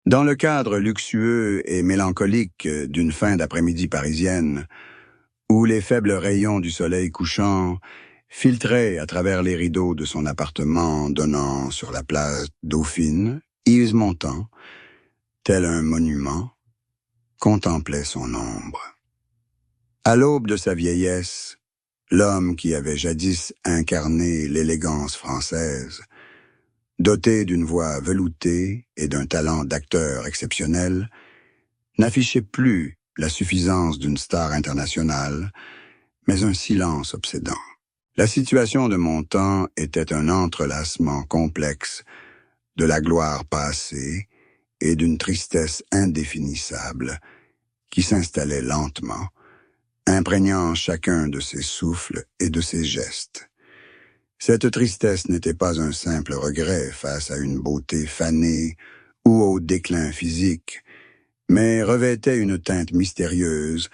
Dans le cadre luxueux et mélancolique d'une fin d'après-midi parisienne, où les faibles rayons du soleil couchant filtraient à travers les rideaux de son appartement donnant sur la place Dauphine, Yves Montand, tel un monument, contemplait son ombre. À l'aube de sa vieillesse, l'homme qui avait jadis incarné l'élégance française, doté d'une voix veloutée et d'un talent d'acteur exceptionnel, n'affichait plus la suffisance d'une star internationale, mais un silence obsédant. La situation de Montand était un entrelacement complexe de la gloire passée et d'une tristesse indéfinissable qui s'installait lentement, imprégnant chacun de ses souffles et de ses gestes. Cette tristesse n'était pas un simple regret face à une beauté fanée ou au déclin physique, mais revêtait une teinte mystérieuse,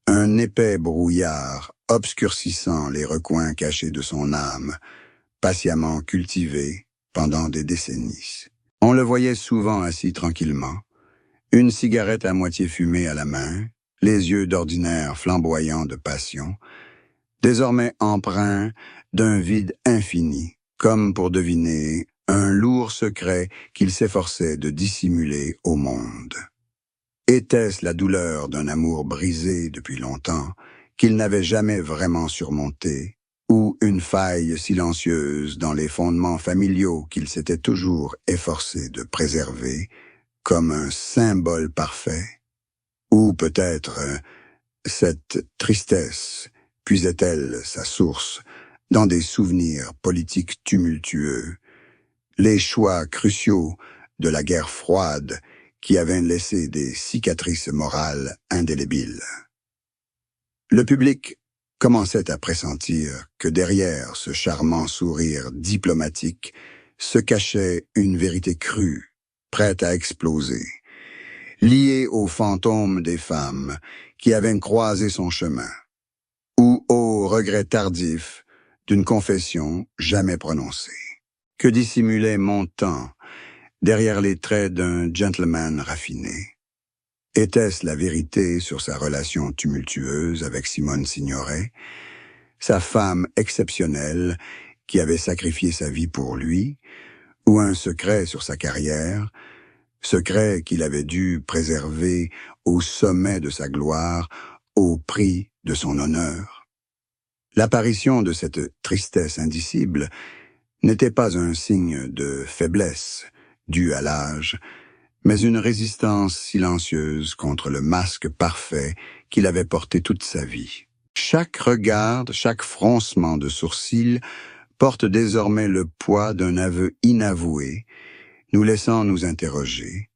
un épais brouillard obscurcissant les recoins cachés de son âme, patiemment cultivée pendant des décennies. On le voyait souvent assis tranquillement, une cigarette à moitié fumée à la main, les yeux d'ordinaire flamboyants de passion, désormais empreints d'un vide infini, comme pour deviner un lourd secret qu'il s'efforçait de dissimuler au monde. Était-ce la douleur d'un amour brisé depuis longtemps, qu'il n'avait jamais vraiment surmonté, ou une faille silencieuse dans les fondements familiaux qu'il s'était toujours efforcé de préserver, comme un symbole parfait? Ou peut-être cette tristesse puisait-elle sa source dans des souvenirs politiques tumultueux, les choix cruciaux de la guerre froide qui avaient laissé des cicatrices morales indélébiles. Le public commençait à pressentir que derrière ce charmant sourire diplomatique se cachait une vérité crue, prête à exploser, liée aux fantômes des femmes qui avaient croisé son chemin, ou au regret tardif d'une confession jamais prononcée. Que dissimulait Montand derrière les traits d'un gentleman raffiné? Était-ce la vérité sur sa relation tumultueuse avec Simone Signoret, sa femme exceptionnelle qui avait sacrifié sa vie pour lui, ou un secret sur sa carrière, secret qu'il avait dû préserver au sommet de sa gloire, au prix de son honneur? L'apparition de cette tristesse indicible n'était pas un signe de faiblesse dû à l'âge, mais une résistance silencieuse contre le masque parfait qu'il avait porté toute sa vie. Chaque regard, chaque froncement de sourcils porte désormais le poids d'un aveu inavoué, nous laissant nous interroger.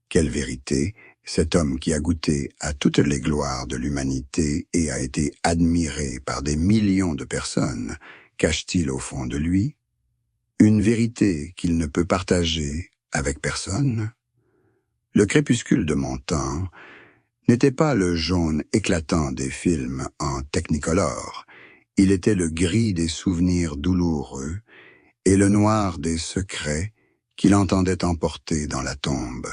Quelle vérité cet homme qui a goûté à toutes les gloires de l'humanité et a été admiré par des millions de personnes cache-t-il au fond de lui? Une vérité qu'il ne peut partager avec personne? Le crépuscule de Montand n'était pas le jaune éclatant des films en technicolor, il était le gris des souvenirs douloureux et le noir des secrets qu'il entendait emporter dans la tombe,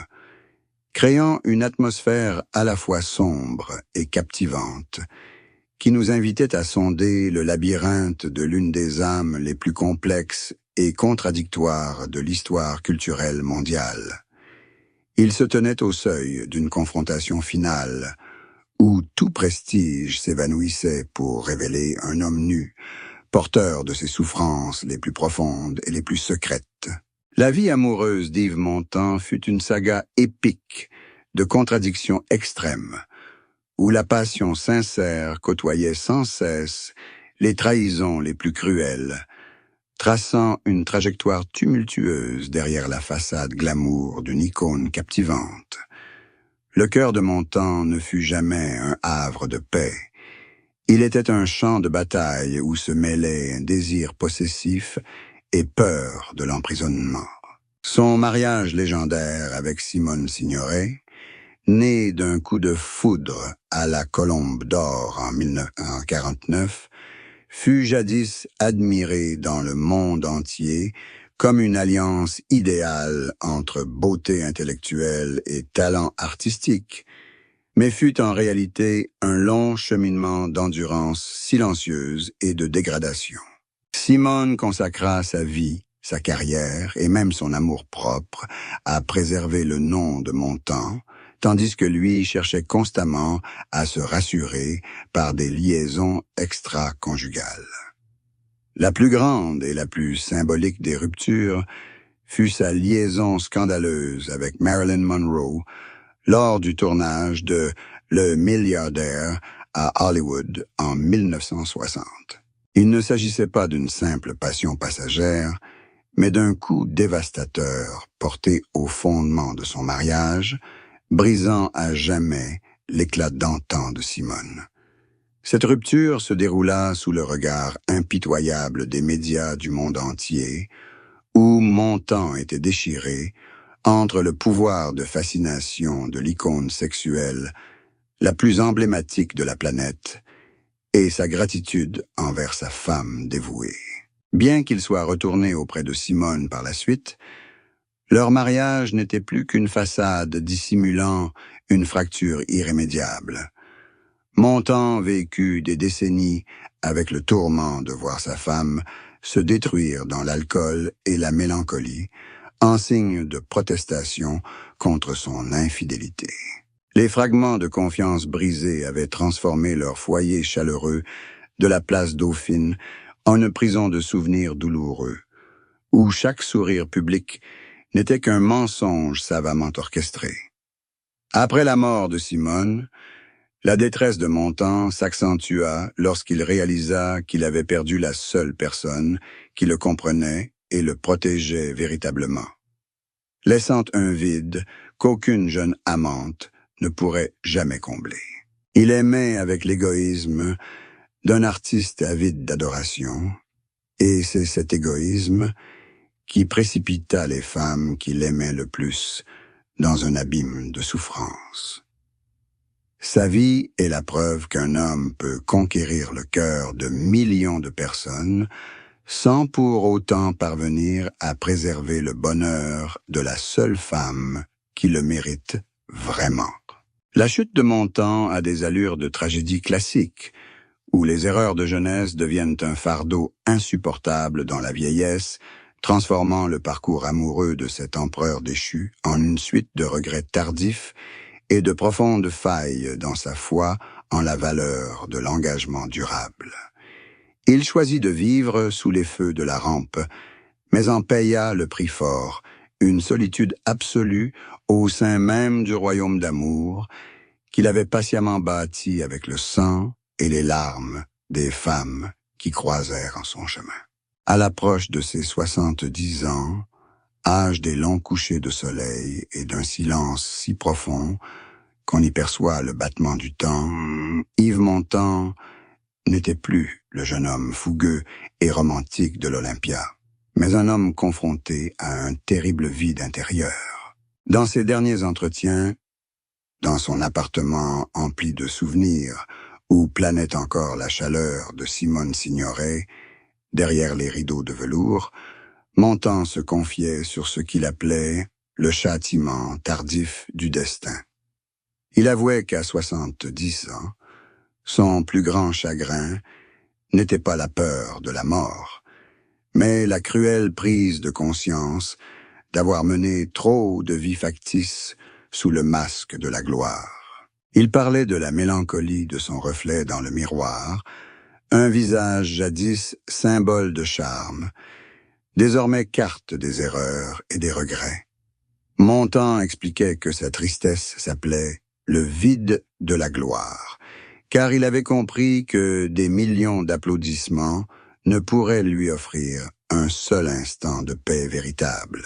créant une atmosphère à la fois sombre et captivante, qui nous invitait à sonder le labyrinthe de l'une des âmes les plus complexes et contradictoires de l'histoire culturelle mondiale. Il se tenait au seuil d'une confrontation finale, où tout prestige s'évanouissait pour révéler un homme nu, porteur de ses souffrances les plus profondes et les plus secrètes. La vie amoureuse d'Yves Montand fut une saga épique de contradictions extrêmes, où la passion sincère côtoyait sans cesse les trahisons les plus cruelles, traçant une trajectoire tumultueuse derrière la façade glamour d'une icône captivante. Le cœur de Montand ne fut jamais un havre de paix. Il était un champ de bataille où se mêlaient un désir possessif et peur de l'emprisonnement. Son mariage légendaire avec Simone Signoret, né d'un coup de foudre à la Colombe d'Or en 1949, fut jadis admiré dans le monde entier comme une alliance idéale entre beauté intellectuelle et talent artistique, mais fut en réalité un long cheminement d'endurance silencieuse et de dégradation. Simone consacra sa vie, sa carrière et même son amour-propre à préserver le nom de Montand, tandis que lui cherchait constamment à se rassurer par des liaisons extra-conjugales. La plus grande et la plus symbolique des ruptures fut sa liaison scandaleuse avec Marilyn Monroe lors du tournage de Le Milliardaire à Hollywood en 1960. Il ne s'agissait pas d'une simple passion passagère, mais d'un coup dévastateur porté au fondement de son mariage, brisant à jamais l'éclat d'antan de Simone. Cette rupture se déroula sous le regard impitoyable des médias du monde entier, où Montand était déchiré entre le pouvoir de fascination de l'icône sexuelle la plus emblématique de la planète et sa gratitude envers sa femme dévouée. Bien qu'il soit retourné auprès de Simone par la suite, leur mariage n'était plus qu'une façade dissimulant une fracture irrémédiable. Montand vécut des décennies avec le tourment de voir sa femme se détruire dans l'alcool et la mélancolie, en signe de protestation contre son infidélité. Les fragments de confiance brisés avaient transformé leur foyer chaleureux de la place Dauphine en une prison de souvenirs douloureux, où chaque sourire public n'était qu'un mensonge savamment orchestré. Après la mort de Simone, la détresse de Montand s'accentua lorsqu'il réalisa qu'il avait perdu la seule personne qui le comprenait et le protégeait véritablement, laissant un vide qu'aucune jeune amante ne pourrait jamais combler. Il aimait avec l'égoïsme d'un artiste avide d'adoration, et c'est cet égoïsme qui précipita les femmes qu'il aimait le plus dans un abîme de souffrance. Sa vie est la preuve qu'un homme peut conquérir le cœur de millions de personnes sans pour autant parvenir à préserver le bonheur de la seule femme qui le mérite vraiment. La chute de Montand a des allures de tragédie classique, où les erreurs de jeunesse deviennent un fardeau insupportable dans la vieillesse, transformant le parcours amoureux de cet empereur déchu en une suite de regrets tardifs et de profondes failles dans sa foi en la valeur de l'engagement durable. Il choisit de vivre sous les feux de la rampe, mais en paya le prix fort, une solitude absolue au sein même du royaume d'amour qu'il avait patiemment bâti avec le sang et les larmes des femmes qui croisèrent en son chemin. À l'approche de ses 70 ans, âge des longs couchers de soleil et d'un silence si profond qu'on y perçoit le battement du temps, Yves Montand n'était plus le jeune homme fougueux et romantique de l'Olympia, mais un homme confronté à un terrible vide intérieur. Dans ses derniers entretiens, dans son appartement empli de souvenirs, où planait encore la chaleur de Simone Signoret, derrière les rideaux de velours, Montand se confiait sur ce qu'il appelait le châtiment tardif du destin. Il avouait qu'à 70 ans, son plus grand chagrin n'était pas la peur de la mort, mais la cruelle prise de conscience d'avoir mené trop de vies factices sous le masque de la gloire. Il parlait de la mélancolie de son reflet dans le miroir, un visage jadis symbole de charme, désormais carte des erreurs et des regrets. Montand expliquait que sa tristesse s'appelait le vide de la gloire, car il avait compris que des millions d'applaudissements ne pourraient lui offrir un seul instant de paix véritable.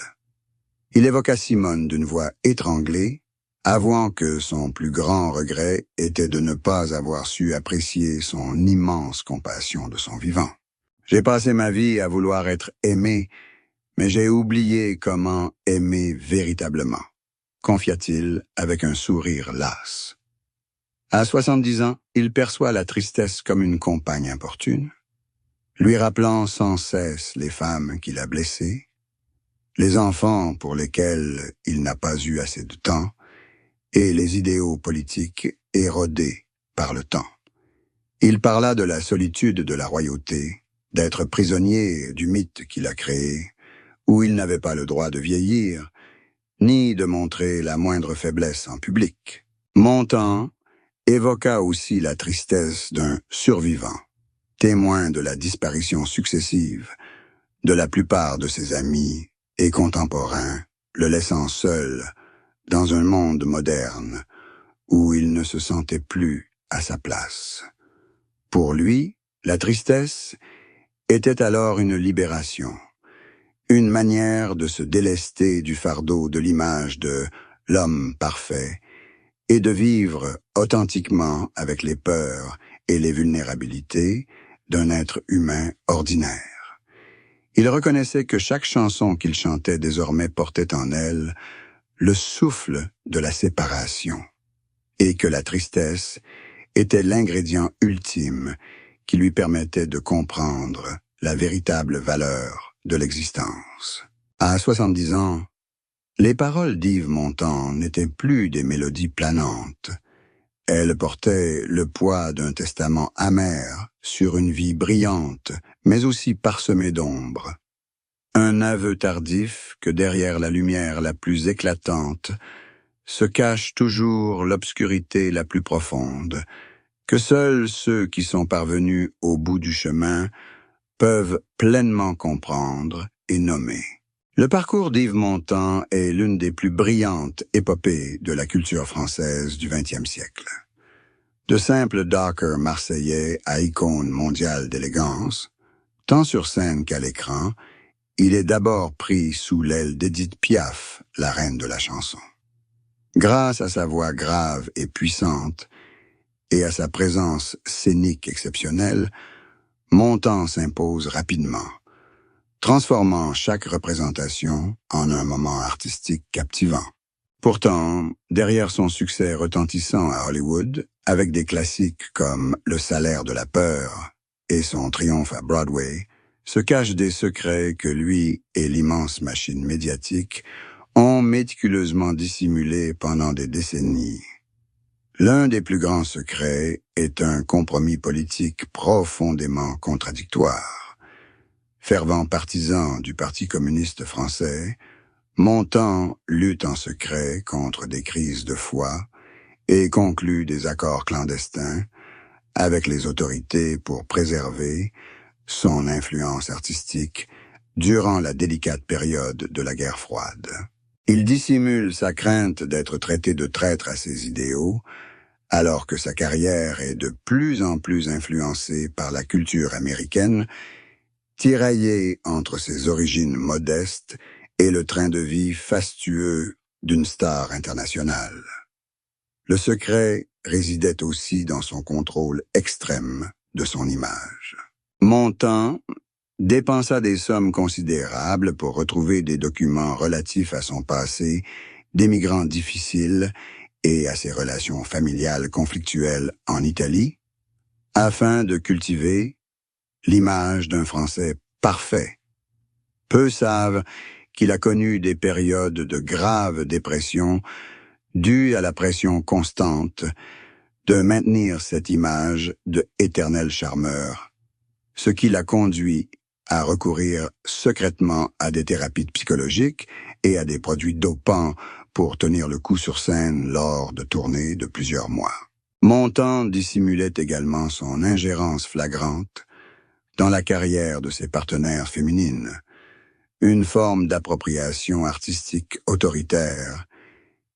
Il évoqua Simone d'une voix étranglée, avouant que son plus grand regret était de ne pas avoir su apprécier son immense compassion de son vivant. « J'ai passé ma vie à vouloir être aimé, mais j'ai oublié comment aimer véritablement », confia-t-il avec un sourire las. À 70 ans, il perçoit la tristesse comme une compagne importune, lui rappelant sans cesse les femmes qu'il a blessées, les enfants pour lesquels il n'a pas eu assez de temps, et les idéaux politiques érodés par le temps. Il parla de la solitude de la royauté, d'être prisonnier du mythe qu'il a créé, où il n'avait pas le droit de vieillir, ni de montrer la moindre faiblesse en public. Montand évoqua aussi la tristesse d'un survivant, témoin de la disparition successive de la plupart de ses amis et contemporains, le laissant seul dans un monde moderne où il ne se sentait plus à sa place. Pour lui, la tristesse était alors une libération, une manière de se délester du fardeau de l'image de l'homme parfait et de vivre authentiquement avec les peurs et les vulnérabilités d'un être humain ordinaire. Il reconnaissait que chaque chanson qu'il chantait désormais portait en elle le souffle de la séparation, et que la tristesse était l'ingrédient ultime qui lui permettait de comprendre la véritable valeur de l'existence. À 70 ans, les paroles d'Yves Montand n'étaient plus des mélodies planantes. Elles portaient le poids d'un testament amer sur une vie brillante, mais aussi parsemée d'ombre. Un aveu tardif que derrière la lumière la plus éclatante se cache toujours l'obscurité la plus profonde, que seuls ceux qui sont parvenus au bout du chemin peuvent pleinement comprendre et nommer. Le parcours d'Yves Montand est l'une des plus brillantes épopées de la culture française du XXe siècle. De simple docker marseillais à icône mondiale d'élégance, tant sur scène qu'à l'écran, il est d'abord pris sous l'aile d'Édith Piaf, la reine de la chanson. Grâce à sa voix grave et puissante, et à sa présence scénique exceptionnelle, Montand s'impose rapidement, transformant chaque représentation en un moment artistique captivant. Pourtant, derrière son succès retentissant à Hollywood, avec des classiques comme Le salaire de la peur et son triomphe à Broadway, se cachent des secrets que lui et l'immense machine médiatique ont méticuleusement dissimulés pendant des décennies. L'un des plus grands secrets est un compromis politique profondément contradictoire. Fervent partisan du Parti communiste français, Montand lutte en secret contre des crises de foi et conclut des accords clandestins avec les autorités pour préserver son influence artistique durant la délicate période de la guerre froide. Il dissimule sa crainte d'être traité de traître à ses idéaux, alors que sa carrière est de plus en plus influencée par la culture américaine, tiraillée entre ses origines modestes et le train de vie fastueux d'une star internationale. Le secret résidait aussi dans son contrôle extrême de son image. Montand dépensa des sommes considérables pour retrouver des documents relatifs à son passé d'émigrant difficile et à ses relations familiales conflictuelles en Italie, afin de cultiver l'image d'un Français parfait. Peu savent qu'il a connu des périodes de grave dépression dues à la pression constante de maintenir cette image de éternel charmeur, ce qui l'a conduit à recourir secrètement à des thérapies psychologiques et à des produits dopants pour tenir le coup sur scène lors de tournées de plusieurs mois. Montand dissimulait également son ingérence flagrante dans la carrière de ses partenaires féminines, une forme d'appropriation artistique autoritaire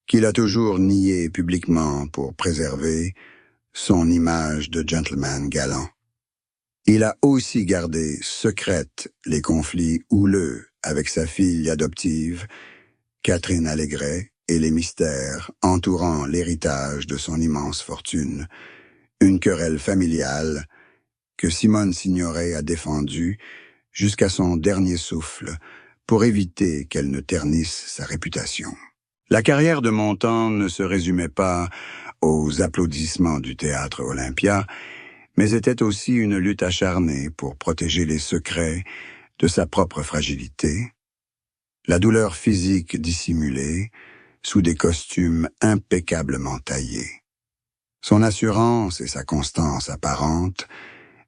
qu'il a toujours nié publiquement pour préserver son image de gentleman galant. Il a aussi gardé secrètes les conflits houleux avec sa fille adoptive, Catherine Allégret, et les mystères entourant l'héritage de son immense fortune, une querelle familiale que Simone Signoret a défendue jusqu'à son dernier souffle pour éviter qu'elle ne ternisse sa réputation. La carrière de Montand ne se résumait pas aux applaudissements du théâtre Olympia, mais était aussi une lutte acharnée pour protéger les secrets de sa propre fragilité la douleur physique dissimulée, sous des costumes impeccablement taillés. Son assurance et sa constance apparente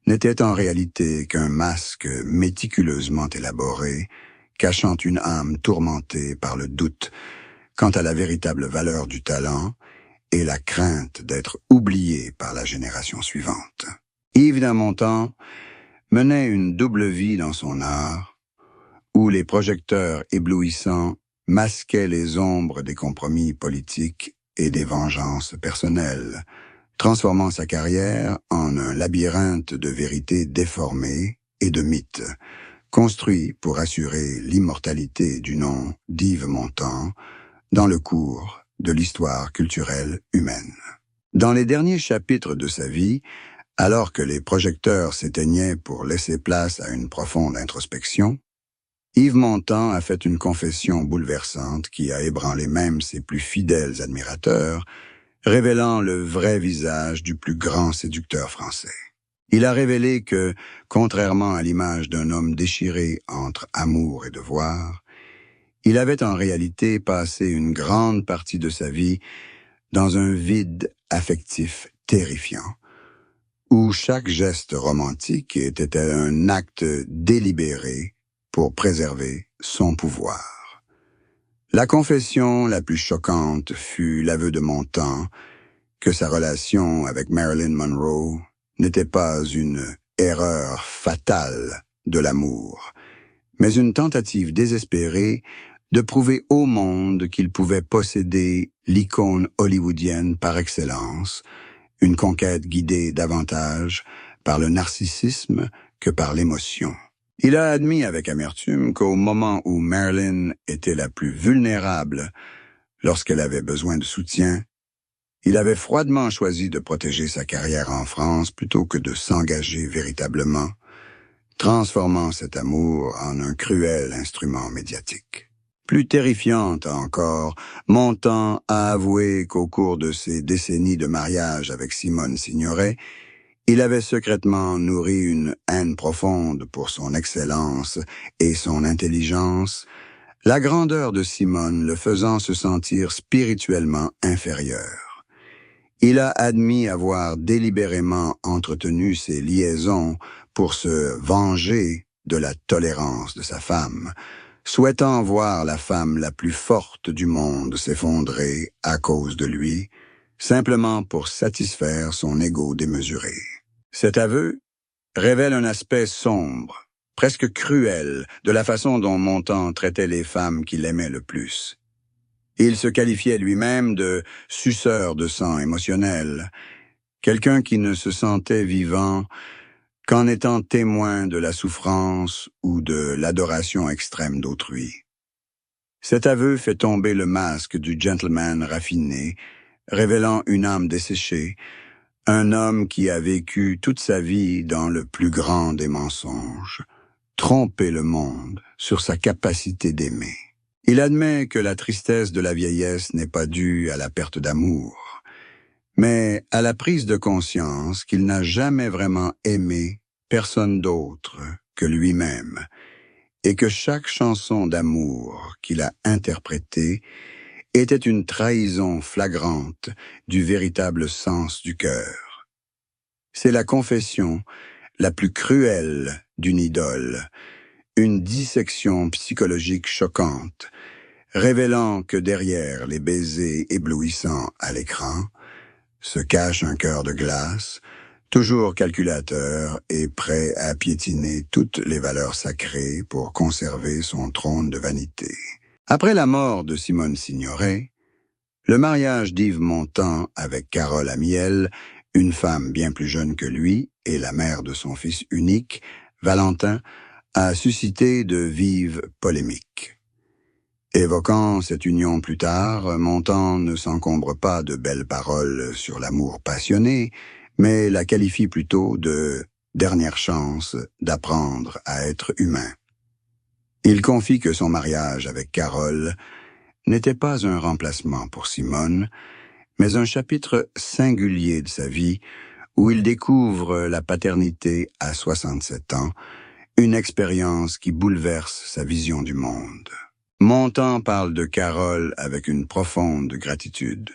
n'étaient en réalité qu'un masque méticuleusement élaboré, cachant une âme tourmentée par le doute quant à la véritable valeur du talent et la crainte d'être oublié par la génération suivante. Yves d'Amontand menait une double vie dans son art, où les projecteurs éblouissants masquaient les ombres des compromis politiques et des vengeances personnelles, transformant sa carrière en un labyrinthe de vérités déformées et de mythes, construits pour assurer l'immortalité du nom d'Yves Montand dans le cours de l'histoire culturelle humaine. Dans les derniers chapitres de sa vie, alors que les projecteurs s'éteignaient pour laisser place à une profonde introspection, Yves Montand a fait une confession bouleversante qui a ébranlé même ses plus fidèles admirateurs, révélant le vrai visage du plus grand séducteur français. Il a révélé que, contrairement à l'image d'un homme déchiré entre amour et devoir, il avait en réalité passé une grande partie de sa vie dans un vide affectif terrifiant, où chaque geste romantique était un acte délibéré pour préserver son pouvoir. La confession la plus choquante fut l'aveu de Montand que sa relation avec Marilyn Monroe n'était pas une erreur fatale de l'amour, mais une tentative désespérée de prouver au monde qu'il pouvait posséder l'icône hollywoodienne par excellence, une conquête guidée davantage par le narcissisme que par l'émotion. Il a admis avec amertume qu'au moment où Marilyn était la plus vulnérable, lorsqu'elle avait besoin de soutien, il avait froidement choisi de protéger sa carrière en France plutôt que de s'engager véritablement, transformant cet amour en un cruel instrument médiatique. Plus terrifiante encore, Montand a avoué qu'au cours de ses décennies de mariage avec Simone Signoret, il avait secrètement nourri une haine profonde pour son excellence et son intelligence, la grandeur de Simone le faisant se sentir spirituellement inférieur. Il a admis avoir délibérément entretenu ces liaisons pour se venger de la tolérance de sa femme, souhaitant voir la femme la plus forte du monde s'effondrer à cause de lui, simplement pour satisfaire son ego démesuré. Cet aveu révèle un aspect sombre, presque cruel, de la façon dont Montand traitait les femmes qu'il aimait le plus. Il se qualifiait lui-même de suceur de sang émotionnel, quelqu'un qui ne se sentait vivant qu'en étant témoin de la souffrance ou de l'adoration extrême d'autrui. Cet aveu fait tomber le masque du gentleman raffiné, révélant une âme desséchée, un homme qui a vécu toute sa vie dans le plus grand des mensonges, tromper le monde sur sa capacité d'aimer. Il admet que la tristesse de la vieillesse n'est pas due à la perte d'amour, mais à la prise de conscience qu'il n'a jamais vraiment aimé personne d'autre que lui-même, et que chaque chanson d'amour qu'il a interprétée était une trahison flagrante du véritable sens du cœur. C'est la confession la plus cruelle d'une idole, une dissection psychologique choquante, révélant que derrière les baisers éblouissants à l'écran se cache un cœur de glace, toujours calculateur et prêt à piétiner toutes les valeurs sacrées pour conserver son trône de vanité. Après la mort de Simone Signoret, le mariage d'Yves Montand avec Carole Amiel, une femme bien plus jeune que lui et la mère de son fils unique, Valentin, a suscité de vives polémiques. Évoquant cette union plus tard, Montand ne s'encombre pas de belles paroles sur l'amour passionné, mais la qualifie plutôt de dernière chance d'apprendre à être humain. Il confie que son mariage avec Carole n'était pas un remplacement pour Simone, mais un chapitre singulier de sa vie où il découvre la paternité à 67 ans, une expérience qui bouleverse sa vision du monde. Montand parle de Carole avec une profonde gratitude,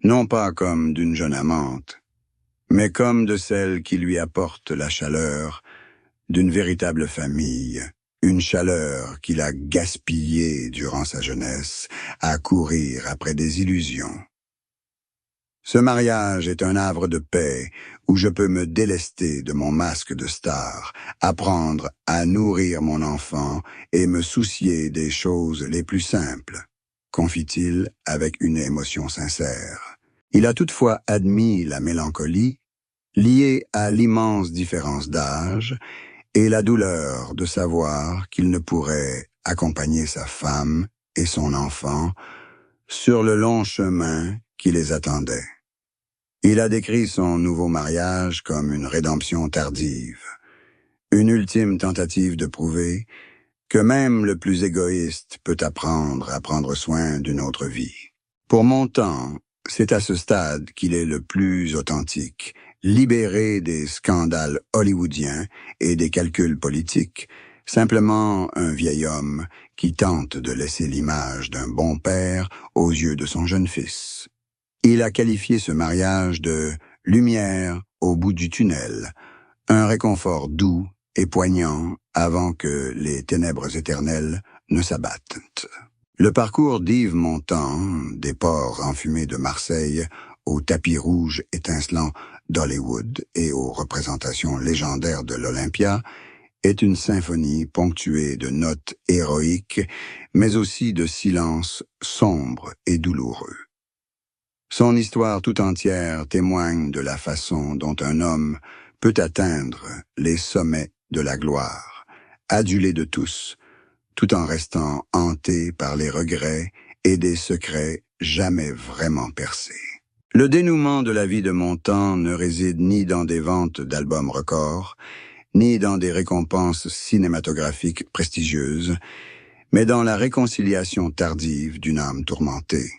non pas comme d'une jeune amante, mais comme de celle qui lui apporte la chaleur d'une véritable famille, une chaleur qu'il a gaspillée durant sa jeunesse à courir après des illusions. Ce mariage est un havre de paix où je peux me délester de mon masque de star, apprendre à nourrir mon enfant et me soucier des choses les plus simples, confie-t-il avec une émotion sincère. Il a toutefois admis la mélancolie liée à l'immense différence d'âge et la douleur de savoir qu'il ne pourrait accompagner sa femme et son enfant sur le long chemin qui les attendait. Il a décrit son nouveau mariage comme une rédemption tardive, une ultime tentative de prouver que même le plus égoïste peut apprendre à prendre soin d'une autre vie. Pour Montand, c'est à ce stade qu'il est le plus authentique, libéré des scandales hollywoodiens et des calculs politiques, simplement un vieil homme qui tente de laisser l'image d'un bon père aux yeux de son jeune fils. Il a qualifié ce mariage de « lumière au bout du tunnel », un réconfort doux et poignant avant que les ténèbres éternelles ne s'abattent. Le parcours d'Yves Montand, des ports enfumés de Marseille aux tapis rouges étincelants d'Hollywood et aux représentations légendaires de l'Olympia, est une symphonie ponctuée de notes héroïques, mais aussi de silences sombres et douloureux. Son histoire tout entière témoigne de la façon dont un homme peut atteindre les sommets de la gloire, adulé de tous, tout en restant hanté par les regrets et des secrets jamais vraiment percés. Le dénouement de la vie de Montand ne réside ni dans des ventes d'albums records, ni dans des récompenses cinématographiques prestigieuses, mais dans la réconciliation tardive d'une âme tourmentée.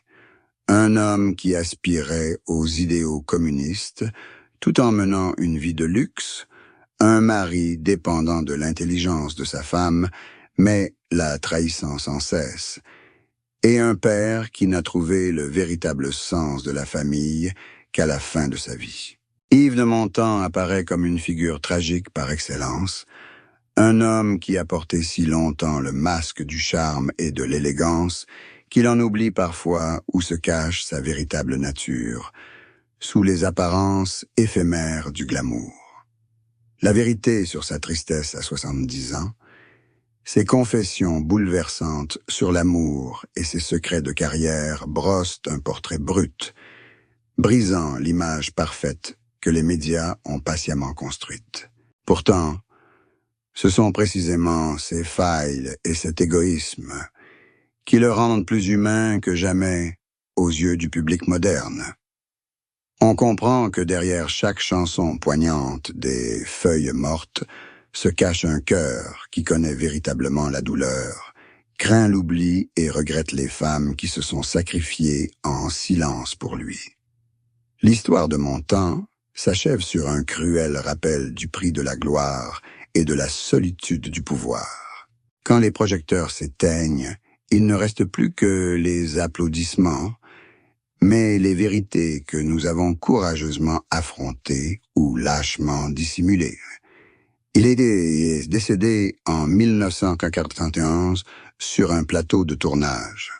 Un homme qui aspirait aux idéaux communistes, tout en menant une vie de luxe, un mari dépendant de l'intelligence de sa femme, mais la trahissant sans cesse, et un père qui n'a trouvé le véritable sens de la famille qu'à la fin de sa vie. Yves de Montand apparaît comme une figure tragique par excellence, un homme qui a porté si longtemps le masque du charme et de l'élégance qu'il en oublie parfois où se cache sa véritable nature, sous les apparences éphémères du glamour. La vérité sur sa tristesse à 70 ans, ses confessions bouleversantes sur l'amour et ses secrets de carrière brossent un portrait brut, brisant l'image parfaite que les médias ont patiemment construite. Pourtant, ce sont précisément ces failles et cet égoïsme qui le rendent plus humain que jamais aux yeux du public moderne. On comprend que derrière chaque chanson poignante des feuilles mortes se cache un cœur qui connaît véritablement la douleur, craint l'oubli et regrette les femmes qui se sont sacrifiées en silence pour lui. L'histoire de Montand s'achève sur un cruel rappel du prix de la gloire et de la solitude du pouvoir. Quand les projecteurs s'éteignent, il ne reste plus que les applaudissements, mais les vérités que nous avons courageusement affrontées ou lâchement dissimulées. Il est décédé en 1991 sur un plateau de tournage.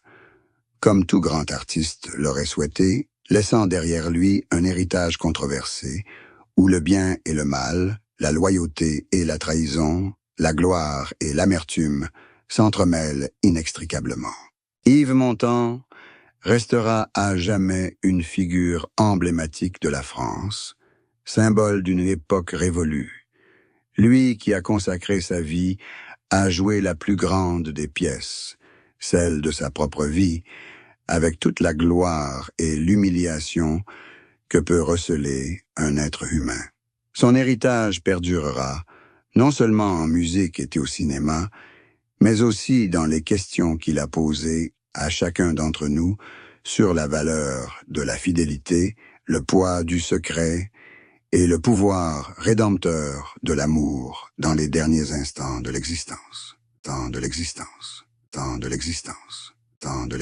Comme tout grand artiste l'aurait souhaité, laissant derrière lui un héritage controversé, où le bien et le mal, la loyauté et la trahison, la gloire et l'amertume s'entremêlent inextricablement. Yves Montand restera à jamais une figure emblématique de la France, symbole d'une époque révolue. Lui qui a consacré sa vie à jouer la plus grande des pièces, celle de sa propre vie, avec toute la gloire et l'humiliation que peut receler un être humain. Son héritage perdurera, non seulement en musique et au cinéma, mais aussi dans les questions qu'il a posées à chacun d'entre nous sur la valeur de la fidélité, le poids du secret et le pouvoir rédempteur de l'amour dans les derniers instants de l'existence. temps de l'existence, temps de